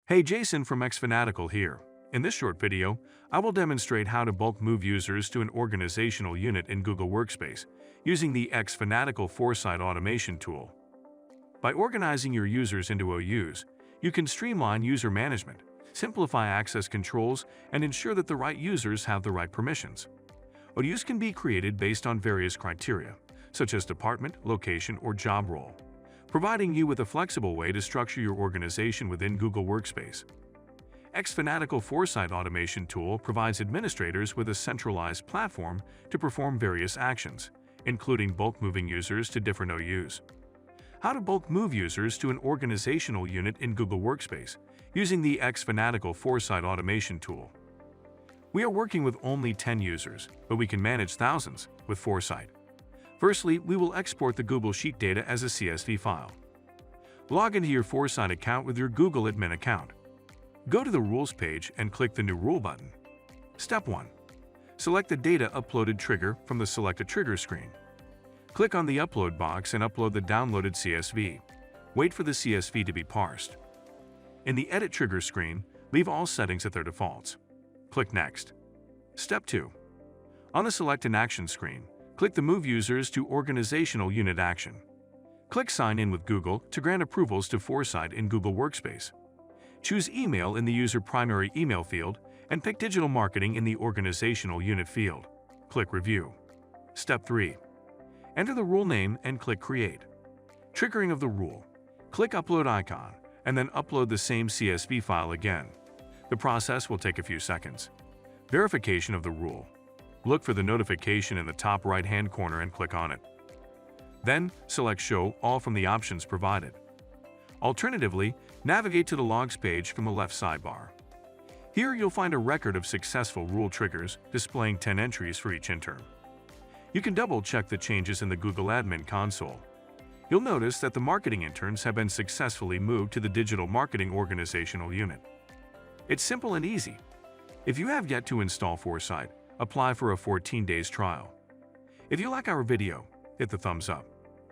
Hey, Jason from xFanatical here. In this short video, I will demonstrate how to bulk move users to an organizational unit in Google Workspace using the xFanatical Foresight Automation tool. By organizing your users into OUs, you can streamline user management, simplify access controls, and ensure that the right users have the right permissions. OUs can be created based on various criteria, such as department, location, or job role, providing you with a flexible way to structure your organization within Google Workspace. xFanatical Foresight Automation tool provides administrators with a centralized platform to perform various actions, including bulk moving users to different OUs. How to bulk move users to an organizational unit in Google Workspace using the xFanatical Foresight Automation tool. We are working with only 10 users, but we can manage thousands with Foresight. Firstly, we will export the Google Sheet data as a CSV file. Log into your Foresight account with your Google admin account. Go to the Rules page and click the New Rule button. Step 1. Select the Data Uploaded trigger from the Select a Trigger screen. Click on the Upload box and upload the downloaded CSV. Wait for the CSV to be parsed. In the Edit Trigger screen, leave all settings at their defaults. Click Next. Step 2. On the Select an Action screen, click the Move Users to Organizational Unit action. Click Sign in with Google to grant approvals to Foresight in Google Workspace. Choose Email in the user primary email field and pick Digital Marketing in the Organizational Unit field. Click Review. Step 3. Enter the rule name and click Create. Triggering of the rule. Click Upload icon and then upload the same CSV file again. The process will take a few seconds. Verification of the rule. Look for the notification in the top right-hand corner and click on it. Then, select Show All from the options provided. Alternatively, navigate to the Logs page from the left sidebar. Here you'll find a record of successful rule triggers displaying 10 entries for each intern. You can double-check the changes in the Google Admin console. You'll notice that the marketing interns have been successfully moved to the Digital Marketing Organizational Unit. It's simple and easy. If you have yet to install Foresight, apply for a 14 days trial. If you like our video, hit the thumbs up.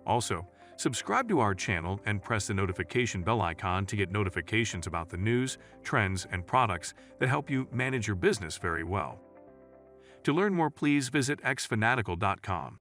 Also, subscribe to our channel and press the notification bell icon to get notifications about the news, trends, and products that help you manage your business very well. To learn more, please visit xfanatical.com.